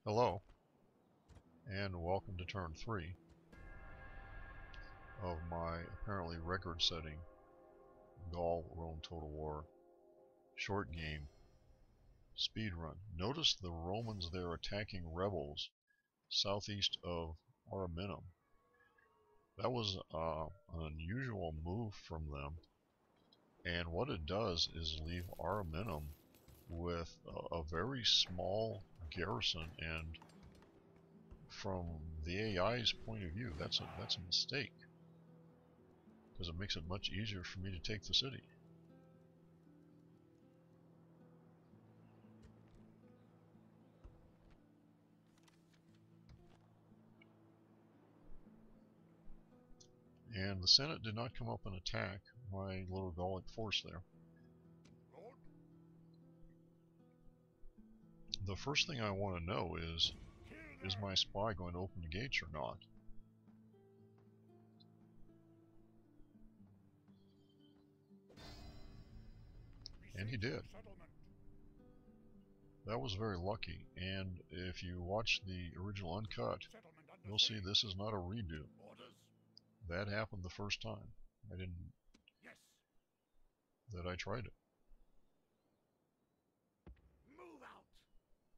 Hello, and welcome to turn 3 of my apparently record-setting Gaul Rome Total War short game speedrun. Notice the Romans there attacking rebels southeast of Ariminum. That was an unusual move from them, and what it does is leave Ariminum with a very small garrison, and from the AI's point of view, that's a mistake, because it makes it much easier for me to take the city. And the Senate did not come up and attack my little Gallic force there. The first thing I want to know is my spy going to open the gates or not? And he did. That was very lucky, and if you watch the original uncut, you'll see this is not a redo. That happened the first time. I tried it.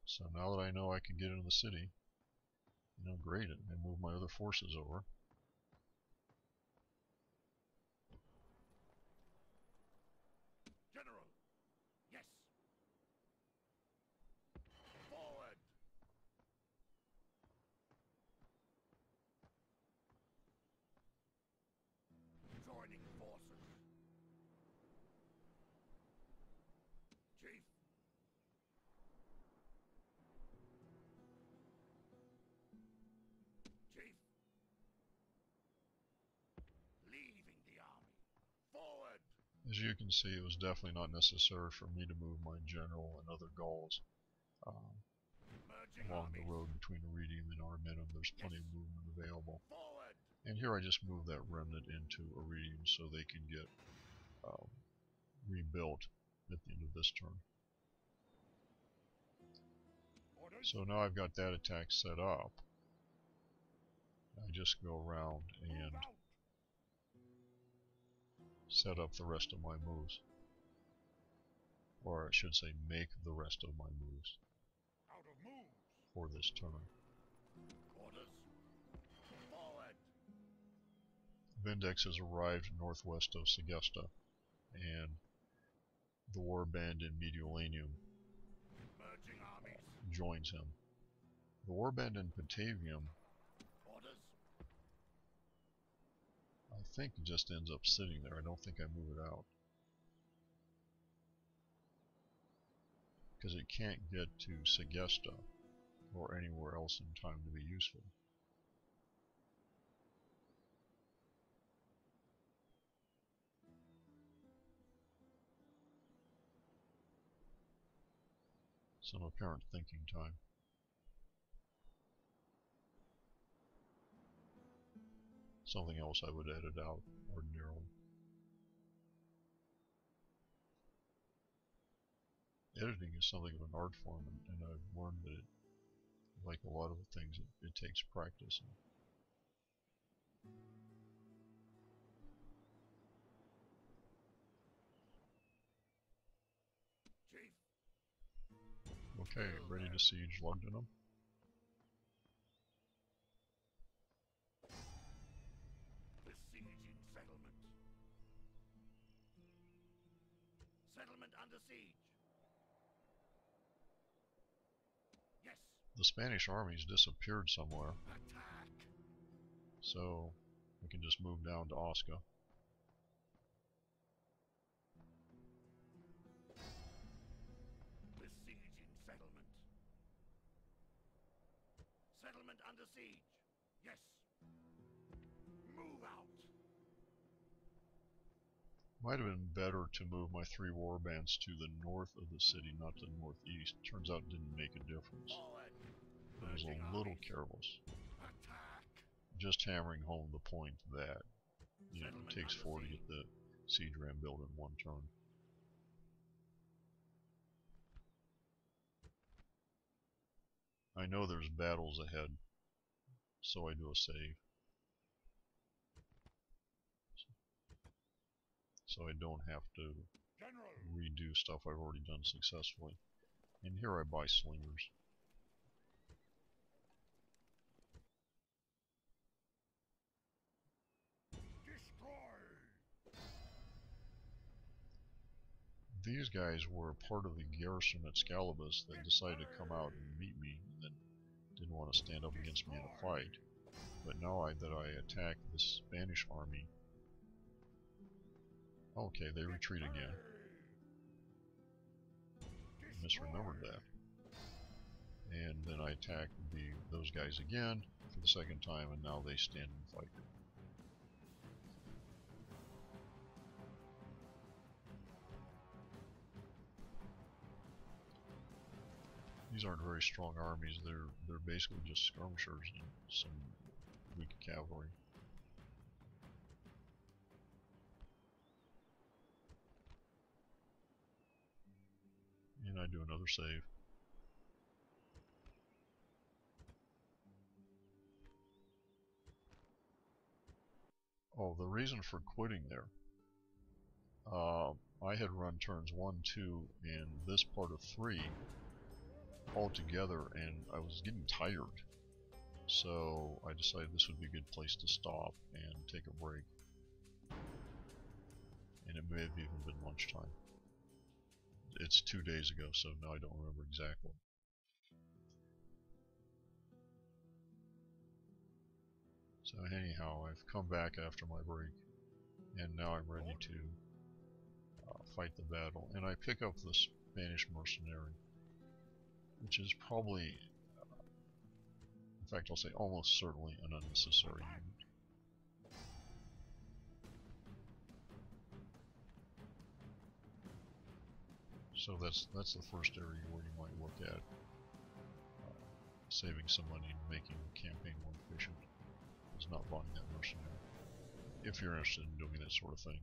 So now that I know I can get into the city, great, and move my other forces over. General, yes. Forward. Joining forces. Chief. Chief. Leaving the army. Forward. As you can see, it was definitely not necessary for me to move my general and other Gauls along the road between Iridium and Ariminum. There's plenty of movement available. Forward. And here I just moved that remnant into Iridium so they can get rebuilt at the end of this turn. So now I've got that attack set up. I just go around and set up the rest of my moves. Or I should say, make the rest of my moves for this turn. Orders. Forward. Vindex has arrived northwest of Segesta, and the warband in Mediolanum joins him. The warband in Patavium, Orders. I think, just ends up sitting there. I don't think I move it out, because it can't get to Segesta or anywhere else in time to be useful. Some apparent thinking time. Something else I would edit out ordinarily. Editing is something of an art form, and I've learned that like a lot of things, it takes practice. Chief. Okay, ready to siege Lugdunum? Besieging settlement. Settlement under siege. Yes. The Spanish army's disappeared somewhere, Attack. so we can just move down to Osca. Besieging settlement. Settlement under siege. Yes. Move out. Might have been better to move my 3 warbands to the north of the city, not to the northeast. Turns out it didn't make a difference. Forward. I was a little careless. Attack. Just hammering home the point that it takes 4 to get the siege ram built in 1 turn. I I know there's battles ahead, so I do a save. So I don't have to redo stuff I've already done successfully. And here I buy slingers. These guys were part of the garrison at Scalabus that decided to come out and meet me, and then didn't want to stand up against me in a fight. But now that I attack the Spanish army, okay, they retreat again. Misremembered that. And then I attack those guys again for the second time, and now they stand and fight. These aren't very strong armies. They're basically just skirmishers and some weak cavalry. And I do another save. Oh, the reason for quitting there. I had run turns 1, 2, and this part of 3 all together, and I was getting tired. So I decided this would be a good place to stop and take a break. And it may have even been lunchtime. It's 2 days ago, so now I don't remember exactly. So anyhow, I've come back after my break, and now I'm ready to fight the battle. And I pick up the Spanish mercenary, which is probably, in fact I'll say almost certainly, an unnecessary unit. So that's the first area where you might look at saving some money and making the campaign more efficient, is not buying that mercenary, if you're interested in doing that sort of thing.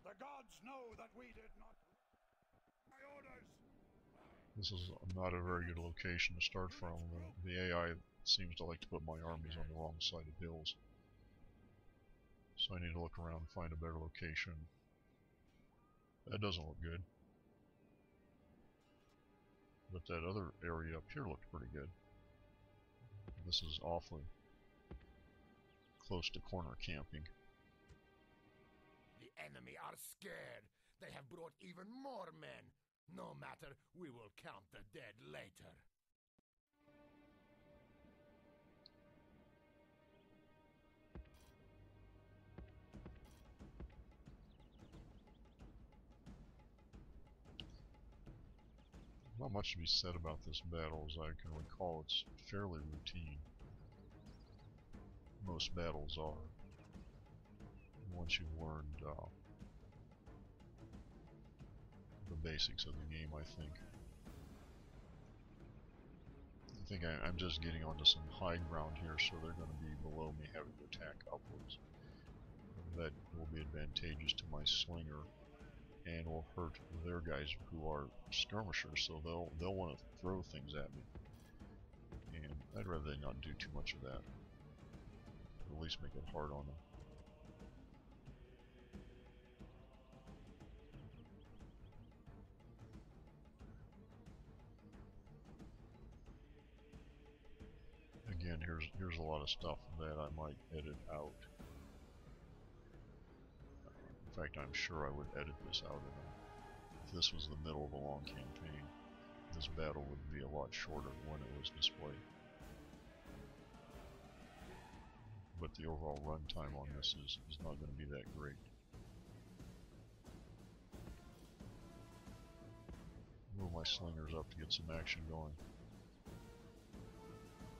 The gods know that we did not. My orders. This is not a very good location to start from. The AI seems to like to put my armies on the wrong side of hills. So I need to look around and find a better location. That doesn't look good. But that other area up here looked pretty good. This is awfully close to corner camping. The enemy are scared. They have brought even more men. No matter, we will count the dead later. Not much to be said about this battle, as I can recall. It's fairly routine. Most battles are. Once you've learned the basics of the game, I think. I'm just getting onto some high ground here, so they're going to be below me having to attack upwards. That will be advantageous to my slinger, and will hurt their guys who are skirmishers, so they'll want to throw things at me. And I'd rather they not do too much of that. Or at least make it hard on them. Again, here's a lot of stuff that I might edit out. In fact, I'm sure I would edit this out. If this was the middle of a long campaign, this battle would be a lot shorter when it was displayed. But the overall runtime on this is not going to be that great. Move my slingers up to get some action going.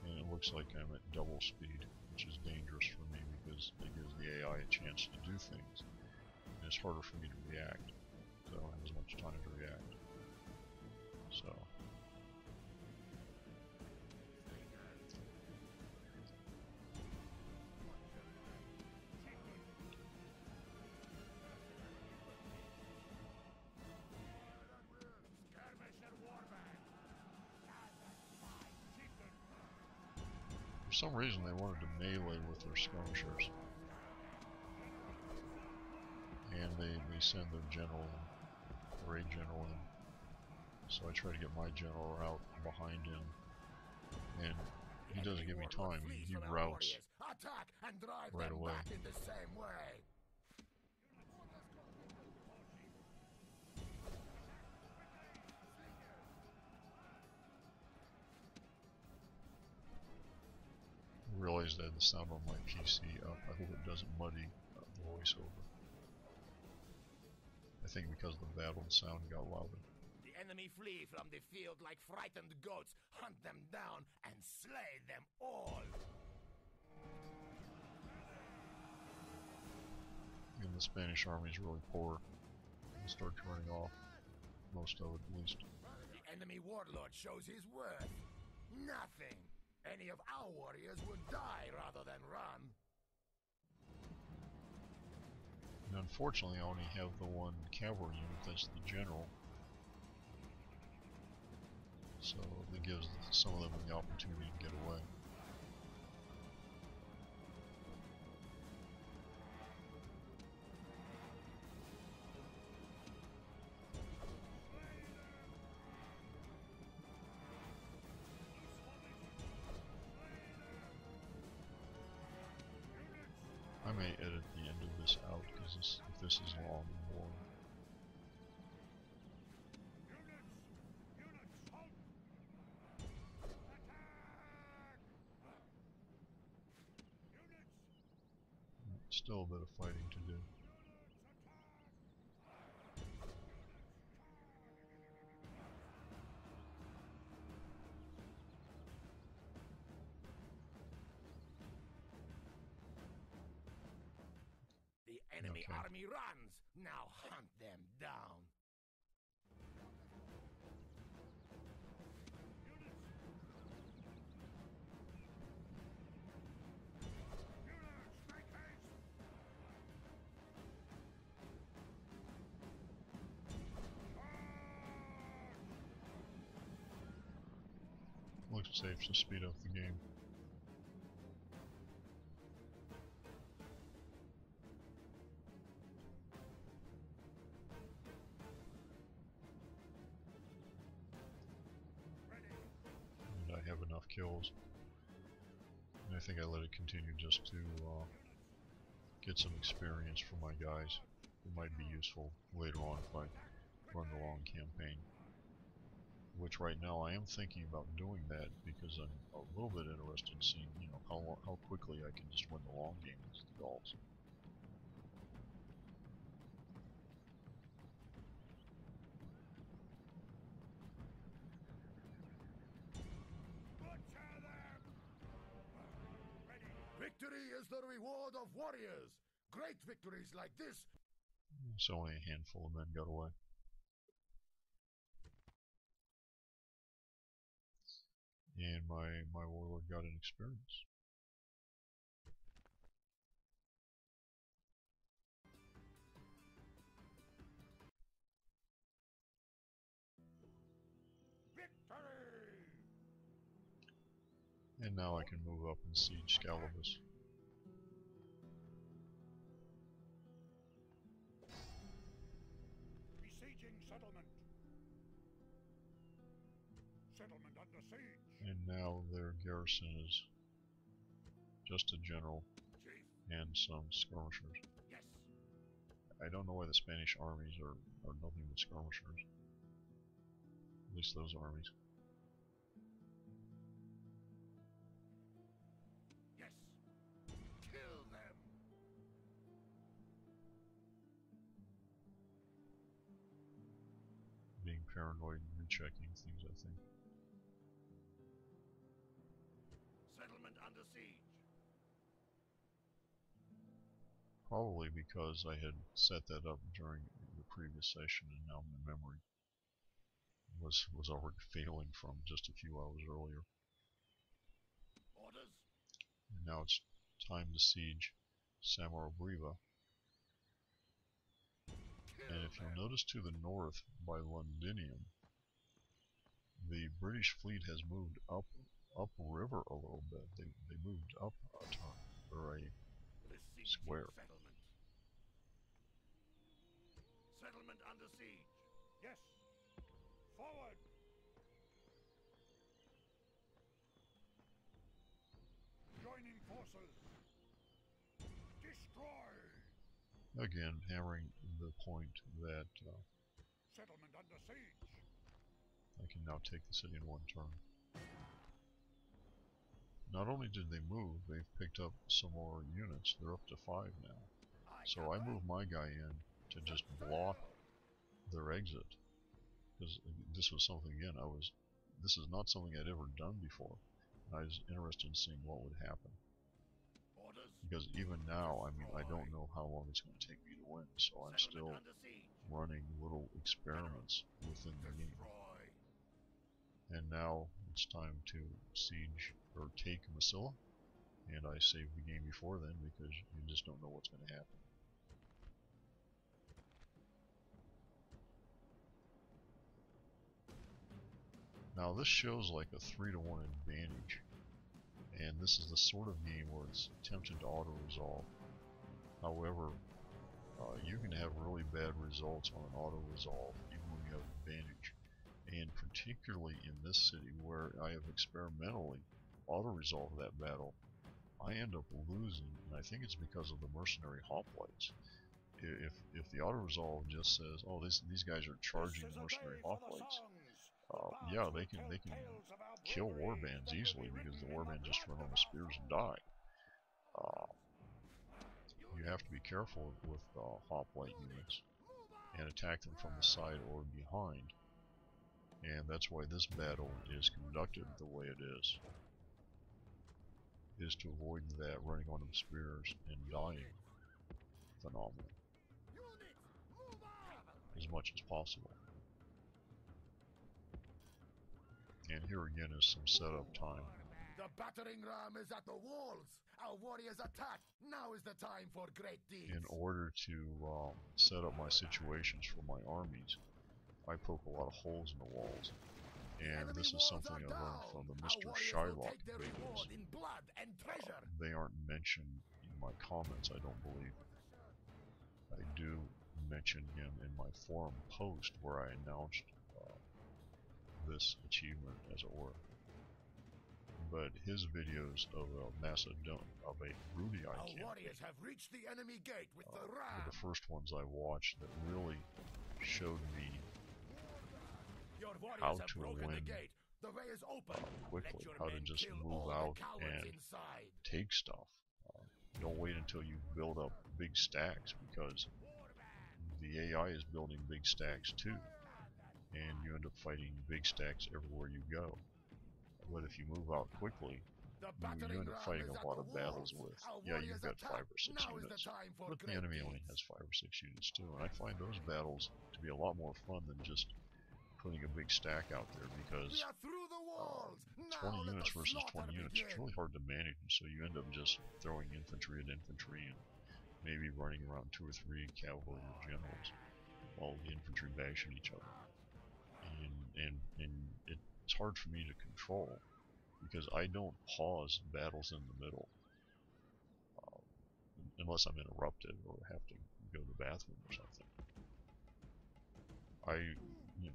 And it looks like I'm at double speed, which is dangerous for me because it gives the AI a chance to do things. And it's harder for me to react. So I don't have as much time to react. So some reason they wanted to melee with their skirmishers. And they send their general in, or a general in. So I try to get my general out behind him, and he doesn't give me time. He routes right away. I realized I had the sound on my PC up. I hope it doesn't muddy the voiceover. I think because the battle sound got louder. The enemy flee from the field like frightened goats. Hunt them down and slay them all. And the Spanish army is really poor. It starts running off. Most of it, at least. The enemy warlord shows his worth. Nothing. Any of our warriors would die rather than run. And unfortunately, I only have the one cavalry unit that's the general. So it gives some of them the opportunity to get away. I may edit the end of this out because if this is long and boring. Still a bit of fighting to do. The enemy army runs. Now hunt them down. Looks safe to speed up the game. And I have enough kills. And I think I let it continue just to get some experience for my guys. It might be useful later on if I run the long campaign. Which right now I am thinking about doing that because I'm a little bit interested in seeing, you know, how quickly I can just win the long game against the Gauls. Victory is the reward of warriors. Great victories like this. So only a handful of men got away. And my warlord got an experience. Victory! And now I can move up and siege Scalabus. Besieging settlement. Settlement under siege. And now their garrison is just a general and some skirmishers. Yes. I don't know why the Spanish armies are nothing but skirmishers. At least those armies. Yes. Kill them. Being paranoid and rechecking things, I think. Settlement under siege. Probably because I had set that up during the previous session and now my memory was already failing from just a few hours earlier. Orders. And now it's time to siege Samarabriva. And if you'll notice to the north by Londinium, the British fleet has moved up upriver a little bit. They moved up a turn, or a square. Settlement. Settlement under siege. Yes. Forward. Joining forces. Destroy. Again, hammering the point that Settlement under siege. I can now take the city in one turn. Not only did they move, they've picked up some more units. They're up to 5 now. So I moved my guy in to just block their exit. Because this was something, again, this is not something I'd ever done before. And I was interested in seeing what would happen. Because even now, I mean, I don't know how long it's going to take me to win, so I'm still running little experiments within the game. And now it's time to siege or take Massilla, and I saved the game before then because you just don't know what's going to happen. Now this shows like a 3-to-1 advantage, and this is the sort of game where it's tempting to auto-resolve. However, you can have really bad results on an auto-resolve even when you have advantage. And particularly in this city where I have experimentally auto-resolved that battle, I end up losing, and I think it's because of the mercenary hoplites. If the auto-resolve just says, oh, these guys are charging the mercenary hoplites, yeah, they can kill warbands easily because the warband just run on the spears and die. You have to be careful with hoplite units and attack them from the side or behind. And that's why this battle is conducted the way it is to avoid that running onto the spears and dying phenomenon as much as possible. And here again is some setup time. The battering ram is at the walls. Our warriors attack. Now is the time for great deeds. In order to set up my situations for my armies, I poke a lot of holes in the walls. And this is something I learned from the Mr. Shylock videos. They aren't mentioned in my comments, I don't believe. I do mention him in my forum post where I announced this achievement, as it were. But his videos of a Rudy I campaign were the first ones I watched that really showed me how to win quickly, how to just move out and take stuff. Don't wait until you build up big stacks, because the AI is building big stacks too, and you end up fighting big stacks everywhere you go. But if you move out quickly, you end up fighting a lot of battles with, yeah, you've got 5 or 6 units, but the enemy only has 5 or 6 units too, and I find those battles to be a lot more fun than just putting a big stack out there, because 20 units versus 20 units, it's really hard to manage, so you end up just throwing infantry at infantry and maybe running around 2 or 3 cavalry or generals while the infantry bashing each other. And it's hard for me to control, because I don't pause battles in the middle unless I'm interrupted or have to go to the bathroom or something.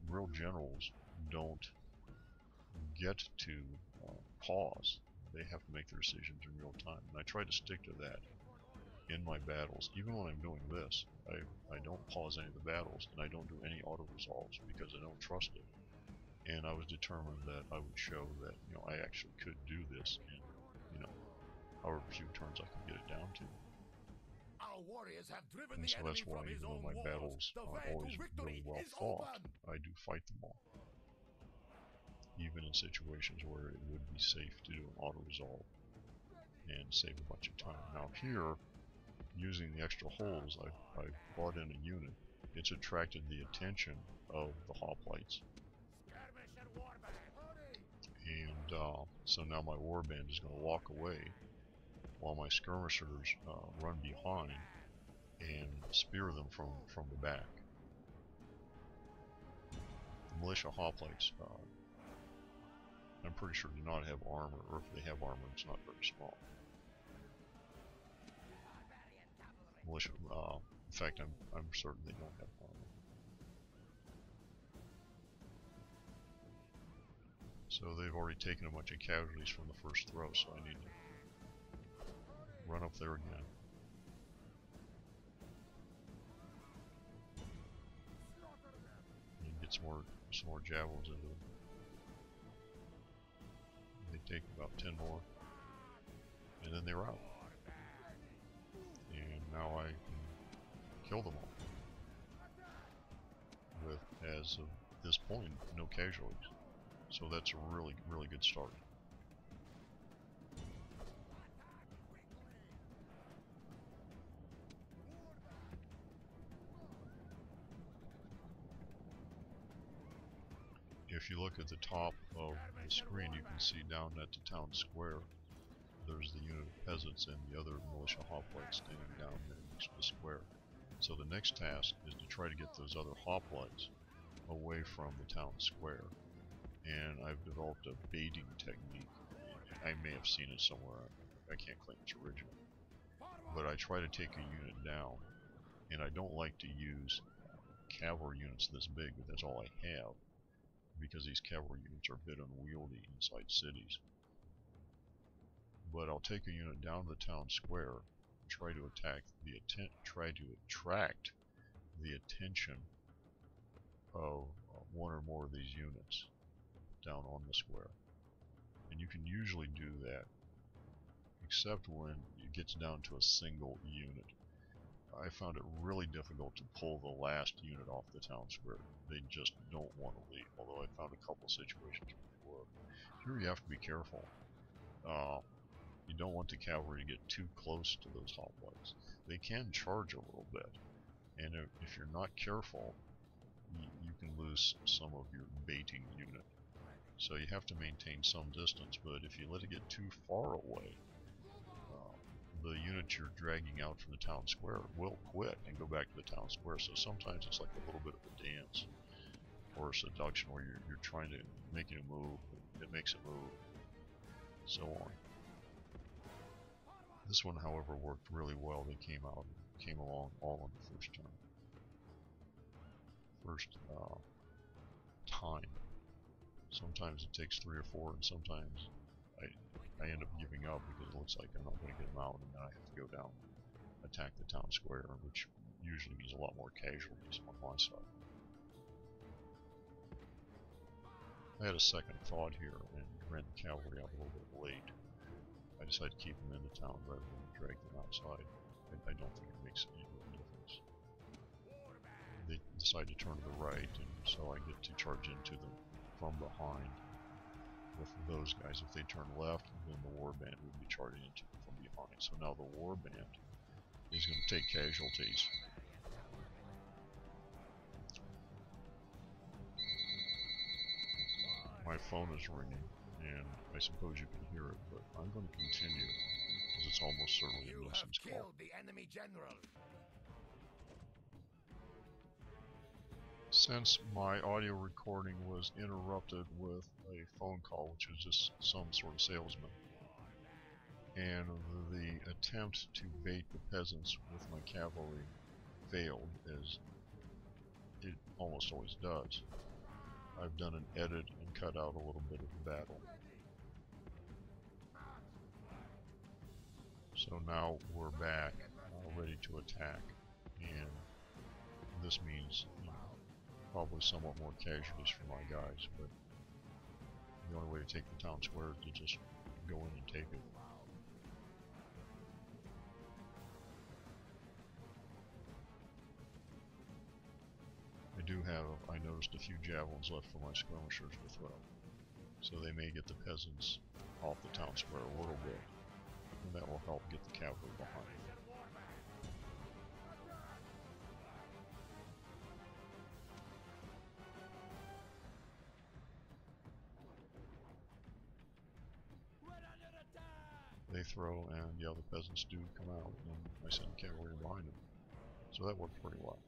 Real generals don't get to pause. They have to make their decisions in real time, and I try to stick to that in my battles. Even when I'm doing this, I don't pause any of the battles, and I don't do any auto-resolves because I don't trust it. And I was determined that I would show that, I actually could do this in, however few turns I could get it down to. Our warriors have driven And so that's why, even though my battles aren't always really well fought, I do fight them all. Even in situations where it would be safe to do an auto-resolve and save a bunch of time. Now here, using the extra holes, I've brought in a unit. It's attracted the attention of the hoplites. And so now my warband is going to walk away while my skirmishers run behind and spear them from the back. The militia hoplites, I'm pretty sure do not have armor, or if they have armor, it's not very small. Militia, in fact, I'm certain they don't have armor. So they've already taken a bunch of casualties from the first throw, so I need to run up there again. And get some more javelins into them. They take about 10 more, and then they're out. And now I can kill them all. With, as of this point, no casualties. So that's a really, really good start. If you look at the top of the screen, you can see down at the town square, there's the unit of peasants and the other militia hoplites standing down there next to the square. So the next task is to try to get those other hoplites away from the town square. And I've developed a baiting technique. I may have seen it somewhere. I can't claim it's original. But I try to take a unit down, and I don't like to use cavalry units this big, but that's all I have, because these cavalry units are a bit unwieldy inside cities. But I'll take a unit down to the town square and try to attract the attention of one or more of these units down on the square. And you can usually do that, except when it gets down to a single unit. I found it really difficult to pull the last unit off the town square. They just don't want to leave, although I found a couple situations where they were. Here you have to be careful. You don't want the cavalry to get too close to those hoplites. They can charge a little bit, and if you're not careful, you can lose some of your baiting unit. So you have to maintain some distance, but if you let it get too far away, the unit you're dragging out from the town square will quit and go back to the town square. So sometimes it's like a little bit of a dance or a seduction where you're trying to make it move, it makes it move, so on. This one, however, worked really well. They came along all in the first turn. Time. Sometimes it takes 3 or 4, and sometimes I end up giving up because it looks like I'm not going to get them out, and then I have to go down and attack the town square, which usually means a lot more casualties on my side. I had a second thought here and ran the cavalry out a little bit late. I decided to keep them in the town rather than drag them outside. I don't think it makes any real difference. They decide to turn to the right, and so I get to charge into them from behind with those guys. If they turn left, then the warband would be charging into them from behind. So now the warband is going to take casualties. My phone is ringing, and I suppose you can hear it, but I'm going to continue, because it's almost certainly a nuisance call. You have killed the enemy general. Since my audio recording was interrupted with a phone call, which was just some sort of salesman, and the attempt to bait the peasants with my cavalry failed, as it almost always does, I've done an edit and cut out a little bit of the battle. So now we're back, ready to attack, and this means, probably somewhat more casualties for my guys, but the only way to take the town square is to just go in and take it. I noticed a few javelins left for my skirmishers to throw, so they may get the peasants off the town square a little bit, and that will help get the cavalry behind. They throw, and yeah, the peasants do come out, and I send cavalry behind them. So that worked pretty well.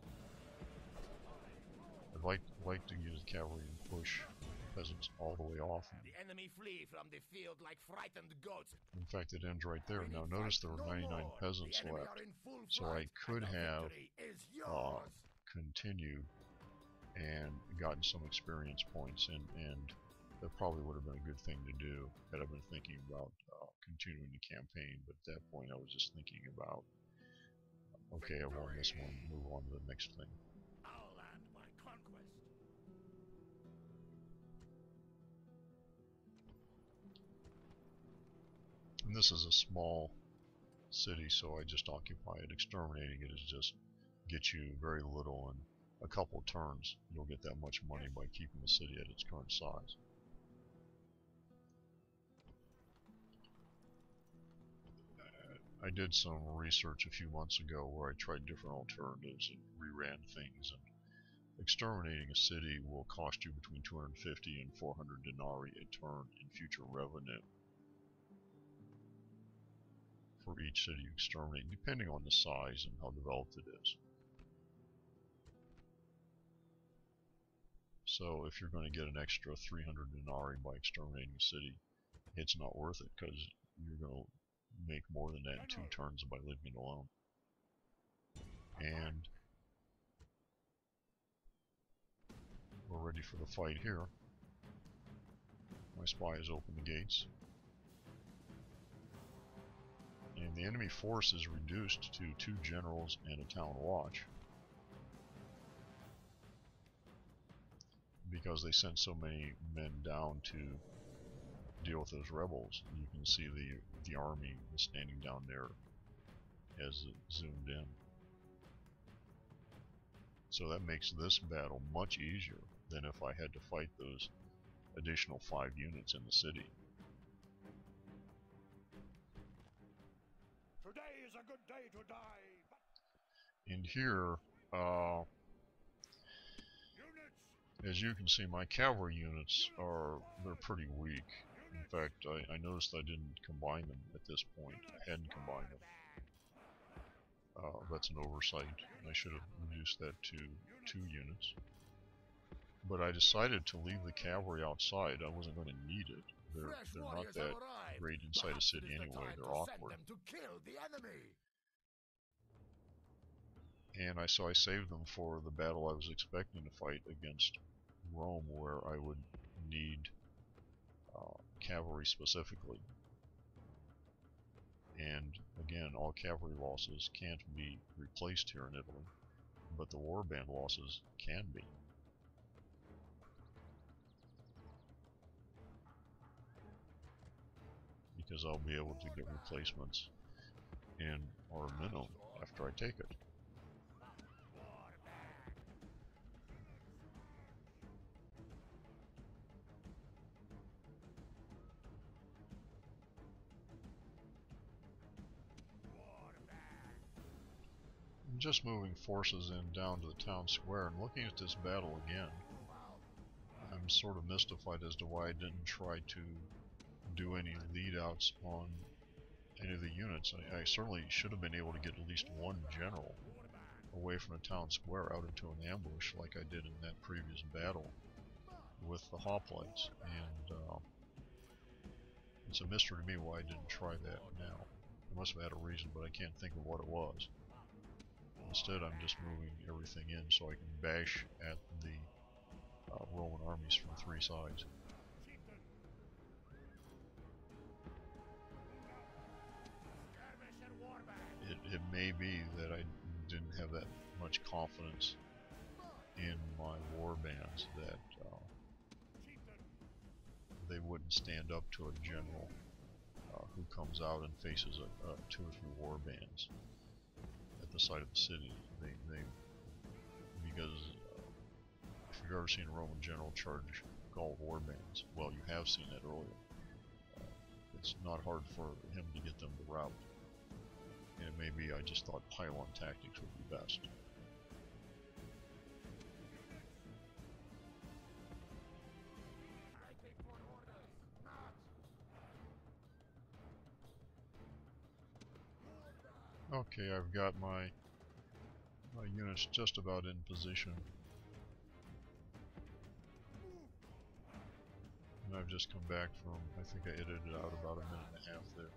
I'd like to use the cavalry and push peasants all the way off. The enemy flee from the field like frightened goats. In fact, it ends right there. Now notice there were 99 peasants left, so I could have continued and gotten some experience points, and that probably would have been a good thing to do had I been thinking about continuing the campaign. But at that point I was just thinking about, okay, I won this one, move on to the next thing. I'll land my conquest. And this is a small city, so I just occupy it. Exterminating it is just get you very little, in a couple of turns you'll get that much money by keeping the city at its current size. I did some research a few months ago where I tried different alternatives and reran things, and exterminating a city will cost you between 250 and 400 denarii a turn in future revenue for each city you exterminate, depending on the size and how developed it is. So if you're going to get an extra 300 denarii by exterminating a city, it's not worth it, because you're going to make more than that in 2 turns by leaving it alone. And we're ready for the fight here. My spy has opened the gates. And the enemy force is reduced to 2 generals and a town watch, because they sent so many men down to deal with those rebels. You can see the army standing down there as it zoomed in. So that makes this battle much easier than if I had to fight those additional 5 units in the city. Today is a good day to die. And here, as you can see, my cavalry units they're pretty weak. In fact, I noticed I didn't combine them at this point. I hadn't combined them. That's an oversight. I should have reduced that to 2 units. But I decided to leave the cavalry outside. I wasn't going to need it. They're not that great inside a city anyway. They're awkward. And so I saved them for the battle I was expecting to fight against Rome, where I would need cavalry specifically. And again, all cavalry losses can't be replaced here in Italy, but the warband losses can be. Because I'll be able to get replacements in Arminum after I take it. I'm just moving forces in down to the town square and looking at this battle again. I'm sort of mystified as to why I didn't try to do any lead-outs on any of the units. I certainly should have been able to get at least 1 general away from the town square out into an ambush like I did in that previous battle with the hoplites, and it's a mystery to me why I didn't try that now. I must have had a reason, but I can't think of what it was. Instead, I'm just moving everything in so I can bash at the Roman armies from 3 sides. It may be that I didn't have that much confidence in my war bands that they wouldn't stand up to a general who comes out and faces 2 or 3 war bands at the side of the city. Because if you've ever seen a Roman general charge Gaul war bands, well, you have seen that earlier. It's not hard for him to get them to rout. And maybe I just thought pylon tactics would be best. Okay, I've got my units just about in position. And I've just come back from, I think I edited out about a minute and a half there.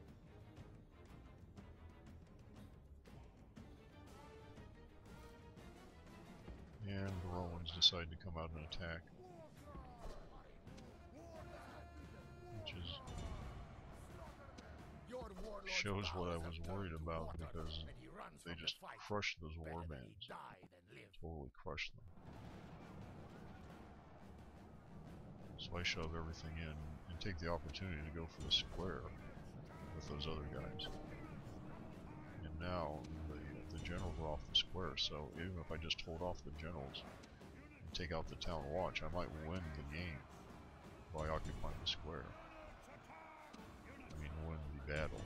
And the Romans decide to come out and attack. Which is shows what I was worried about, because they just crushed those war bands. Totally crushed them. So I shove everything in and take the opportunity to go for the square with those other guys. And now the generals are off the square, so even if I just hold off the generals and take out the town watch, I might win the game by occupying the square. I mean, win the battle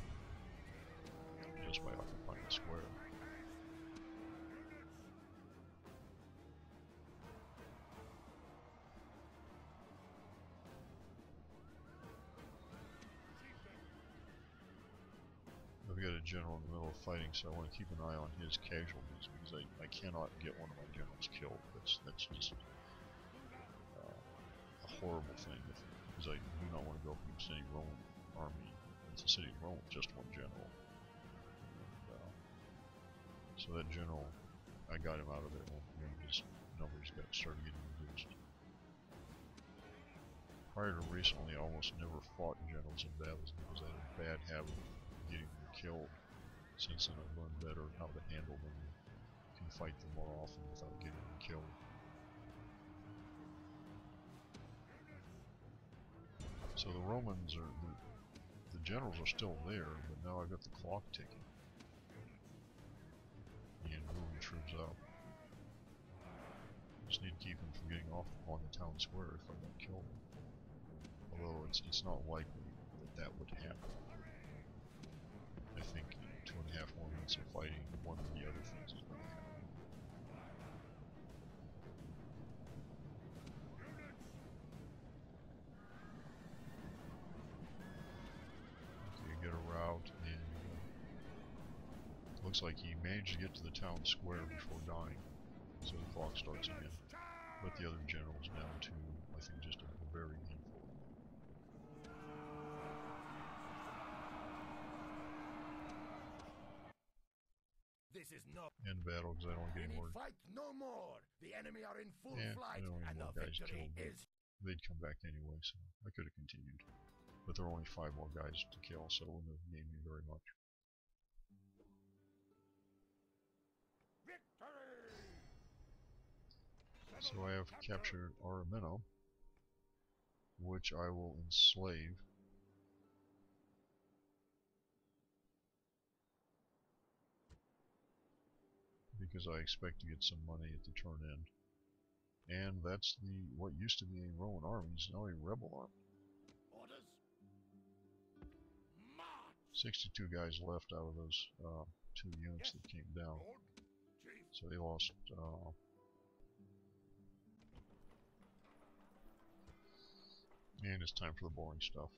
just by occupying the square. I've got a general in the middle of fighting, so I want to keep an eye on his casualties, because I cannot get one of my generals killed. That's just a horrible thing, because I do not want to go up against any Roman army. It's a city of Rome with just one general. And, so that general, I got him out of it when his numbers started getting reduced. Prior to recently, I almost never fought generals in battles because I had a bad habit of getting them killed. Since then, I've learned better how to handle them and can fight them more often without getting them killed. So the Romans are, the generals are still there, but now I've got the clock ticking and moving troops out. Just need to keep them from getting off on the town square if I don't kill them. Although it's not likely that would happen. I think 2.5 more minutes of fighting, one of the other things is going to happen. Okay, get a route, and looks like he managed to get to the town square before dying, so the clock starts again. But the other general's down to, I think, just a very handful. This is no End battle, because I don't get any more. fight no more. The enemy are in full Yeah, flight, I don't and need the more guys victory killed. is. They'd come back anyway, so I could have continued. But there were only 5 more guys to kill, so it wouldn't have gained me very much. Victory! So I have captured Aramino, which I will enslave. Because I expect to get some money at the turn end. And that's what used to be a Roman army is now a rebel army. Orders. March. 62 guys left out of those 2 units that came down. So they lost. And it's time for the boring stuff.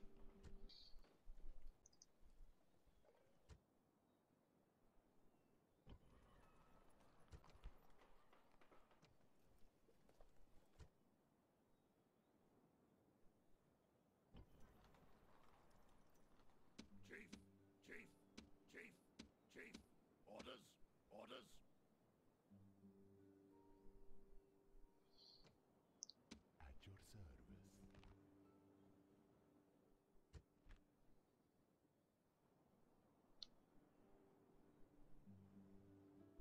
Chief. Orders. At your service.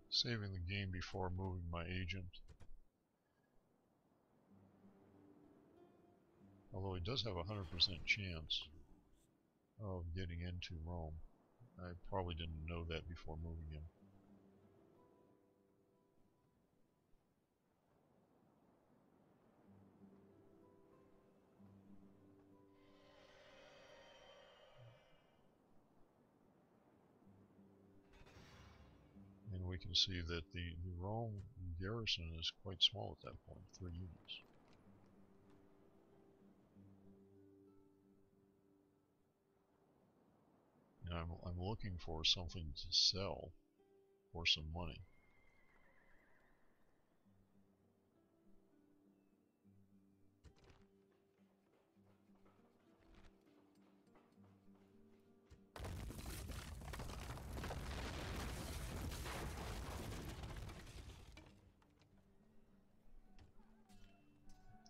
Saving the game before moving my agent. Although he does have a 100% chance of getting into Rome. I probably didn't know that before moving him. And we can see that the Rome garrison is quite small at that point, 3 units. And I'm looking for something to sell for some money.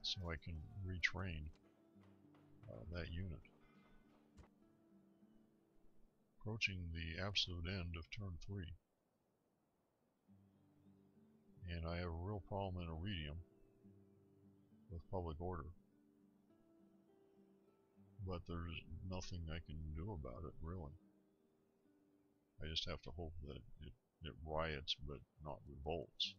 so I can retrain that unit. Approaching the absolute end of turn 3. And I have a real problem in Iridium with public order. But there's nothing I can do about it, really. I just have to hope that it riots but not revolts.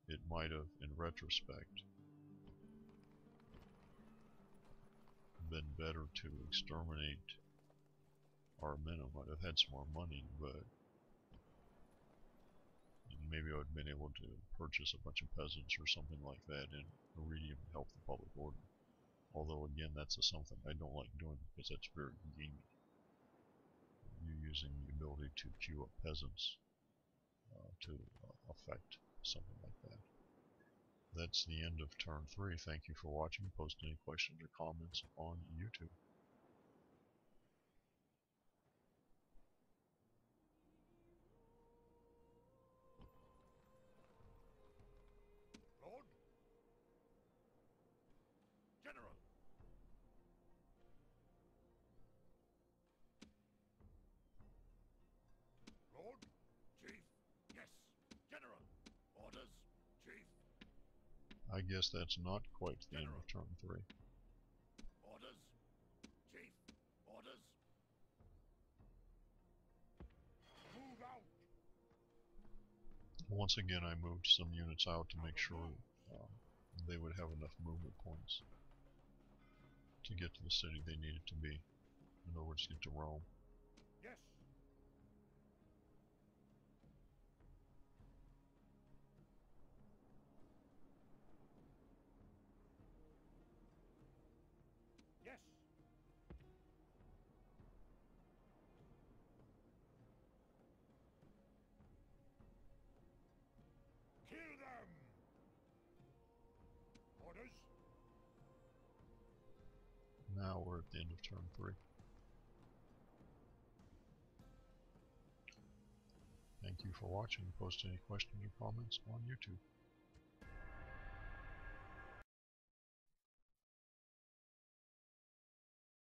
It might have, in retrospect, been better to exterminate our men. I might have had some more money, but maybe I would have been able to purchase a bunch of peasants or something like that in Iridium to help the public order. Although again, that's something I don't like doing because that's very gamey. You using the ability to queue up peasants to affect something like that. That's the end of turn 3. Thank you for watching. Post any questions or comments on YouTube. Lord? General? Lord? Chief? Yes. General. Orders? Chief? I guess that's not quite the end of turn 3. Orders? Chief? Orders? Move out! Once again, I moved some units out to make sure they would have enough movement points to get to the city they needed to be. In other words, get to Rome. Yes. Yes. Kill them! Orders? Now we're at the end of turn 3. Thank you for watching. Post any questions or comments on YouTube.